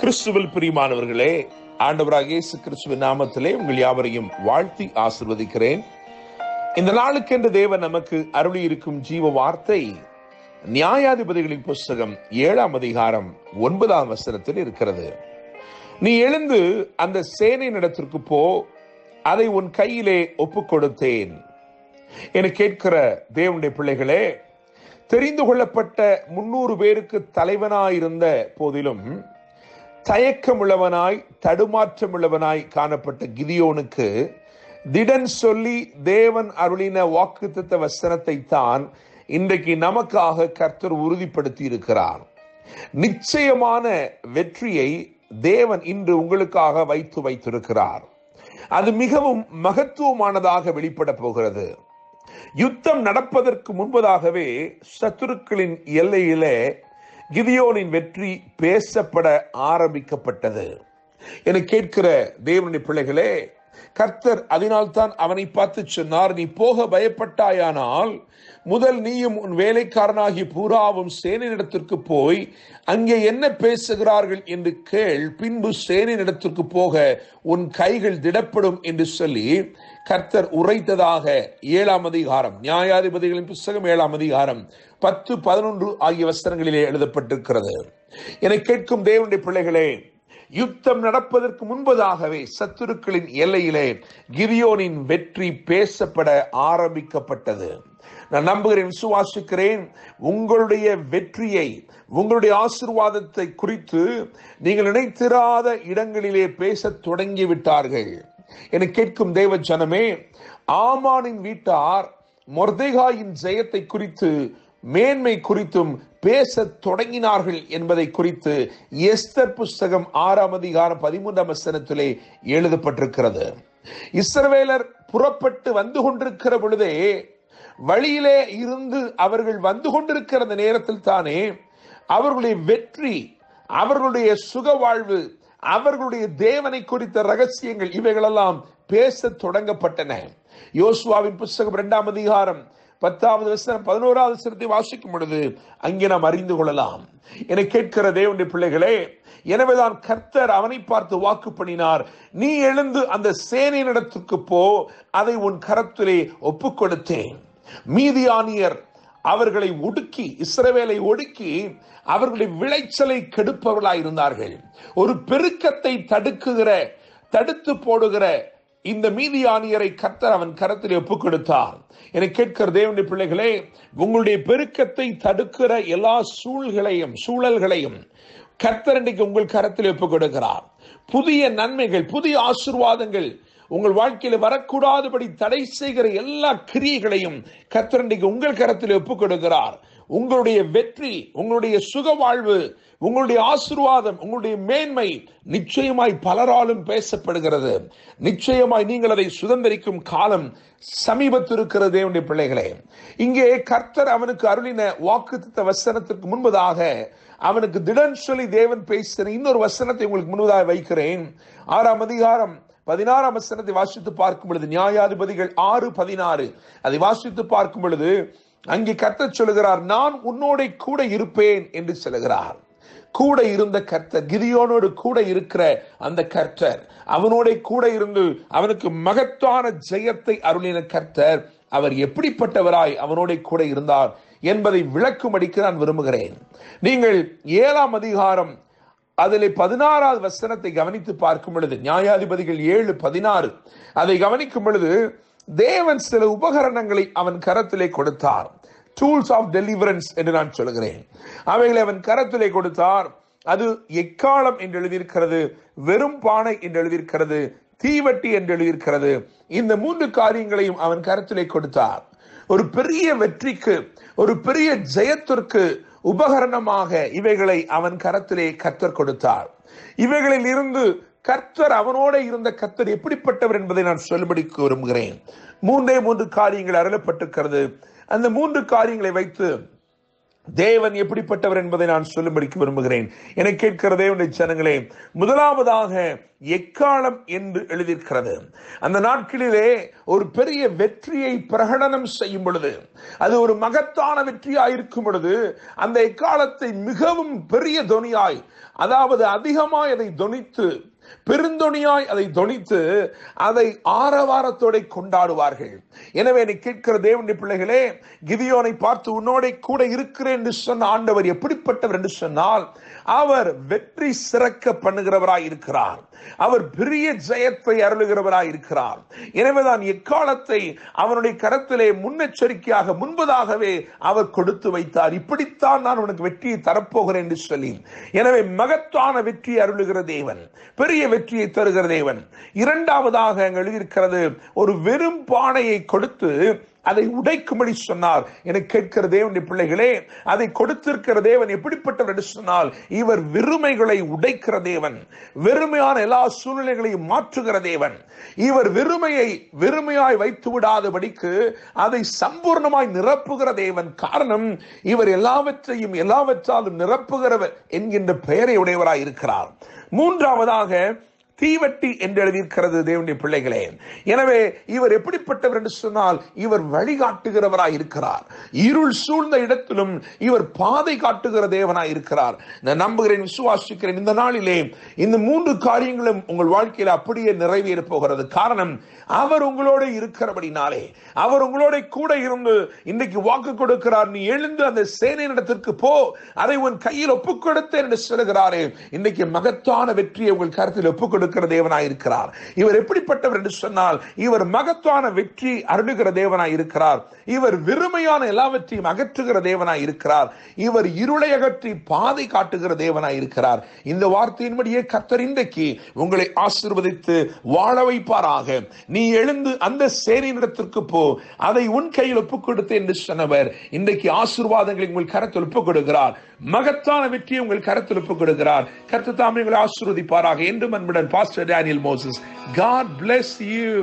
கிறிஸ்துவில் பிரியமானவர்களே, ஆண்டவராகிய இயேசு கிறிஸ்துவின் நாமத்திலே உங்கள் யாவரையும் வாழ்த்தி ஆசீர்வதிக்கிறேன். இந்த நாளுக்கென்று தேவன் நமக்கு அருளி இருக்கும் ஜீவ வார்த்தை நியாயாதிபதிகளின் புஸ்தகம் 7ஆம் அதிகாரம் 9ஆம் வசனத்தில் இருக்கிறது. நீ எழுந்து அந்த சேனையினிடத்திற்கு போ, அதை உன் கையிலே ஒப்புக் கொடுத்தேன் என கேட்கிற தேவனுடைய பிள்ளைகளே, தெரிந்து கொள்ளப்பட்ட 300 பேருக்கு தலைவனாயிருந்த போதிலும் தயக்கமுள்ளவனாய் தடுமாற்றமுள்ளவனாய் காணப்பட்ட கிதியோனுக்கு திடன் சொல்லி தேவன் அருளின வாக்குத்தத்த வசனத்தை தான் இன்றைக்கு நமக்காக கர்த்தர் உறுதிப்படுத்தி இருக்கிறார். நிச்சயமான வெற்றியை தேவன் இன்று உங்களுக்காக வைத்திருக்கிறார். அது மிகவும் மகத்துவமானதாக வெளிப்பட போகிறது. யுத்தம் நடப்பதற்கு முன்பதாகவே சத்துருக்களின் எல்லையிலே கிதியோனின் வெற்றி பேசப்பட ஆரம்பிக்கப்பட்டது என கேட்கிற தேவனுடைய பிள்ளைகளே, கர்த்தர் அதனால்தான் அவனை பார்த்து சொன்னார், நீ போக பயப்பட்டாயானால் முதல் நீயும் உன் வேலைக்காரனாகி பூராவும் சேனையிடத்திற்கு போய் அங்கே என்ன பேசுகிறார்கள் என்று கேள், பின்பு சேனையிடத்திற்கு போக உன் கைகள் திடப்படும் என்று சொல்லி கர்த்தர் உரைத்ததாக 7ஆம் அதிகாரம் நியாயாதிபதிகளின் புஸ்தகம் 7ஆம் அதிகாரம் 10, 11 ஆகிய வசனங்களிலே எழுதப்பட்டிருக்கிறது. என கேட்கும் தேவனுடைய பிள்ளைகளே, யுத்தம் நடப்பதற்கு முன்பதாகவே சத்துருக்களின் எல்லையிலே கிதியோனின் வெற்றி பேசப்பட ஆரம்பிக்கப்பட்டது. நான் நம்புகிறேன், விசுவாசிக்கிறேன், உங்களுடைய வெற்றியை, உங்களுடைய ஆசீர்வாதத்தை குறித்து நீங்கள் நினைத்திராத இடங்களிலே பேச தொடங்கி விட்டார்கள் என கேட்கும் தேவ ஜனமே, ஆமானின் வீட்டார் மொர்தெகாயின் ஜெயத்தை குறித்து மேன்மை குறித்தும் பேச தொடங்கினார்கள் என்பதை குறித்து எஸ்தர் புஸ்தகம் 6ஆம் அதிகாரம் 13ஆம் வசனத்திலே எழுதப்பட்டிருக்கிறது. இஸ்ரவேலர் புறப்பட்டு வந்து கொண்டிருக்கிற பொழுதே, வழியிலே இருந்து அவர்கள் வந்து கொண்டிருக்கிற அந்த நேரத்தில் தானே அவர்களுடைய வெற்றி, அவர்களுடைய சுக வாழ்வு, அவர்களுடைய தேவனை குறித்த ரகசியங்கள் இவைகளெல்லாம் பேச தொடங்கப்பட்டன. யோசுவாவின் புஸ்தகம் 2ஆம் அதிகாரம் 10வது வசனம் 11வது வசனத்தை வாசிக்கும் பொழுது அங்கே நாம் அறிந்து கொள்ளலாம். என கேட்கிற தேவனுடைய பிள்ளைகளே, எனவேதான் கர்த்தர் அவனை பார்த்து வாக்கு பண்ணினார், நீ எழுந்து அந்த சேனையினிடத்திற்கு போ, அதை உன் கரத்திலே ஒப்புக் கொடுத்தேன். மீதியானியர் அவர்களை ஒடுக்கி, இஸ்ரவேலை ஒடுக்கி அவர்களுடைய விளைச்சலை கெடுப்பவர்களாய் இருந்தார்கள். ஒரு பெருக்கத்தை தடுத்து போடுகிற இந்த மீதியானியரை கர்த்தர் அவன் கரத்தில் ஒப்புக் கொடுத்தார். என கேட்கிற தேவனுடைய பிள்ளைகளே, உங்களுடைய பெருக்கத்தை தடுக்கிற எல்லா சூழல்களையும் கர்த்தர் இன்றைக்கு உங்கள் கரத்தில் ஒப்புக் கொடுக்கிறார். புதிய நன்மைகள், புதிய ஆசீர்வாதங்கள் உங்கள் வாழ்க்கையில வரக்கூடாதபடி தடை செய்கிற எல்லா கிரியைகளையும் கர்த்தர் இன்றைக்கு உங்கள் கரத்தில் ஒப்புக் கொடுக்கிறார். உங்களுடைய வெற்றி, உங்களுடைய சுக வாழ்வு, உங்களுடைய ஆசீர்வாதம், உங்களுடைய மேன்மை நிச்சயமாய் பலராலும் பேசப்படுகிறது. நிச்சயமாய் நீங்கள் அதை சுதந்திரிக்கும் காலம் சமீபத்திருக்கிறது. தேவனுடைய பிள்ளைகளே, இங்கே கர்த்தர் அவனுக்கு அருளின வாக்குத்தத்த வசனத்திற்கு முன்பதாக அவனுக்கு திடன் சொல்லி தேவன் பேசின இன்னொரு வசனத்தை உங்களுக்கு முன்பதாக வைக்கிறேன். 6ஆம் அதிகாரம் 16ஆம் வசனத்தை வாசித்து பார்க்கும் பொழுது, நியாயாதிபதிகள் 6:16 அதை வாசித்து பார்க்கும் பொழுது அங்கே கர்த்தர் சொல்லுகிறார், நான் உன்னோட கூட இருப்பேன் என்று சொல்லுகிறார். கூட இருந்த கர்த்தர், கிதியோனோடு கூட இருக்கிற அந்த கர்த்தர், அவனோட கூட இருந்து அவனுக்கு மகத்தான ஜெயத்தை அருளின கர்த்தர், அவர் எப்படிப்பட்டவராய் அவனோட கூட இருந்தார் என்பதை விளக்கும்படிக்கு நான் விரும்புகிறேன். நீங்கள் 7ஆம் அதிகாரம் அதில் 16வது வசனத்தை கவனித்து பார்க்கும் பொழுது, நியாயாதிபதிகள் 7:16 அதை கவனிக்கும் பொழுது தேவன் சில உபகரணங்களை அவன் கரத்திலே கொடுத்தார். டூல்ஸ் ஆஃப் டெலிவரன்ஸ் என்று நான் சொல்கிறேன். அவைகளை அவன் கரத்திலே கொடுத்தார். அது எக்காளம் என்று எழுதியிருக்கிறது, வெறும் பானை என்று எழுதியிருக்கிறது, தீவட்டி என்று எழுதியிருக்கிறது. இந்த 3 காரியங்களையும் அவன் கரத்திலே கொடுத்தார். ஒரு பெரிய வெற்றிக்கு, ஒரு பெரிய ஜெயத்திற்கு உபகரணமாக இவைகளை அவன் கரத்திலே கர்த்தர் கொடுத்தார். இவைகளில் இருந்து கர்த்தர், அவனோட இருந்த கர்த்தர் எப்படிப்பட்டவர் என்பதை நான் சொல்லும்படிக்கு விரும்புகிறேன். 3 காரியங்கள் அருளப்பட்டிருக்கிறது. அந்த 3 காரியங்களை வைத்து தேவன் எப்படிப்பட்டவர் என்பதை நான் சொல்லும்படிக்கு விரும்புகிறேன். என கேட்கிற தேவனுடைய ஜனங்களே, முதலாவதாக எக்காலம் என்று எழுதியிருக்கிறது. அந்த நாட்களிலே ஒரு பெரிய வெற்றியை பிரகடனம் செய்யும் பொழுது, அது ஒரு மகத்தான வெற்றியாயிருக்கும் பொழுது, அந்த எக்காலத்தை மிகவும் பெரிய தொனியாய், அதாவது அதிகமாய் அதை தொனித்து, பெருந்தொனியாய் அதை தொனித்து, அதை ஆரவாரத்தோட கொண்டாடுவார்கள். எனவே நீ கேட்கிற தேவனுடைய பிள்ளைகளே, கிதியோனை பார்த்து உன்னோட கூட இருக்கிறேன் என்று சொன்ன ஆண்டவர் எப்படிப்பட்டவர் என்று சொன்னால், அவர் வெற்றி சிறக்க பண்ணுகிறவராய் இருக்கிறார். அவர் பெரிய ஜெயத்தை அருளுகிறவராய் இருக்கிறார். எனவேதான் எக்காலத்தை அவனுடைய கரத்திலே முன்னெச்சரிக்கையாக முன்பதாகவே அவர் கொடுத்து வைத்தார். இப்படித்தான் நான் உனக்கு வெற்றியை தரப்போகிறேன் என்று சொல்லி. எனவே மகத்தான வெற்றியை அருளுகிற தேவன், பெரிய வெற்றியை தருகிற தேவன். இரண்டாவதாக எழுதியிருக்கிறது, ஒரு வெறும் பானையை கொடுத்து அதை உடைக்கும்படி சொன்னார். என கேட்கிற தேவனுடைய பிள்ளைகளே, அதை கொடுத்திருக்கிற தேவன் எப்படிப்பட்டவர் என்று சொன்னால், இவர் வெறுமைகளை உடைக்கிற தேவன், வெறுமையான எல்லா சூழ்நிலைகளையும் மாற்றுகிற தேவன். இவர் வெறுமையை வெறுமையாய் வைத்து விடாதபடிக்கு அதை சம்பூர்ணமாய் நிரப்புகிற தேவன். காரணம், இவர் எல்லாவற்றாலும் நிரப்புகிறவர் என்கின்ற பெயரை உடையவராய் இருக்கிறார். மூன்றாவதாக தீவட்டி என்று எழுதியிருக்கிறது தேவனுடைய பிள்ளைகளே. எனவே இவர் எப்படிப்பட்டவர் என்று சொன்னால், இவர் வழிகாட்டுகிறவராய் இருக்கிறார். இருள் சூழ்ந்த இடத்திலும் இவர் பாதை காட்டுகிற தேவனாய் இருக்கிறார். நான் நம்புகிறேன், விசுவாசிக்கிறேன், இந்த நாளிலே இந்த மூன்று காரியங்களும் உங்கள் வாழ்க்கையில் அப்படியே நிறைவேற போகிறது. காரணம், அவர் உங்களோட இருக்கிறபடினாலே, அவர் உங்களோட கூட இருந்து இன்றைக்கு வாக்கு கொடுக்கிறார். நீ எழுந்து அந்த சேனையிடத்திற்கு போ, அதை உன் கையில் ஒப்புக் கொடுத்தேன் என்று சொல்கிறாரே. இன்றைக்கு மகத்தான வெற்றியை உங்கள் கருத்தில் ஒப்புக் கொடுக்கிற தேவனாய் இருக்கிறார். இவர் எப்படிப்பட்டவர் என்று சொன்னால், இவர் மகத்தான வெற்றி அருளுகிற தேவனாய் இருக்கிறார். இவர் வெறுமையான எல்லாவற்றையும் அகற்றுகிற தேவனாய் இருக்கிறார். இவர் இருளை அகற்றி பாதை காட்டுகிற தேவனாய் இருக்கிறார். இந்த வார்த்தையின்படியே கர்த்தர் இன்றைக்கு உங்களை ஆசீர்வதித்து வாழ வைப்பாராக. நீ எழுந்து அந்த சேனையிடத்திற்கு போ, அதை உன் கையில் ஒப்புக் கொடுத்தேன் என்று சொன்னவர் இன்றைக்கு ஆசீர்வாதங்களை உங்கள் கரத்தில் ஒப்புக் கொடுக்கிறார். மகத்தான வெற்றியை உங்கள் கரத்தில் ஒப்புக் கொடுக்கிறார். கர்த்தர் தாமே உங்களை ஆசீர்வதிப்பாராக. என்றும் அன்புடன் pastor Daniel Moses. God bless you.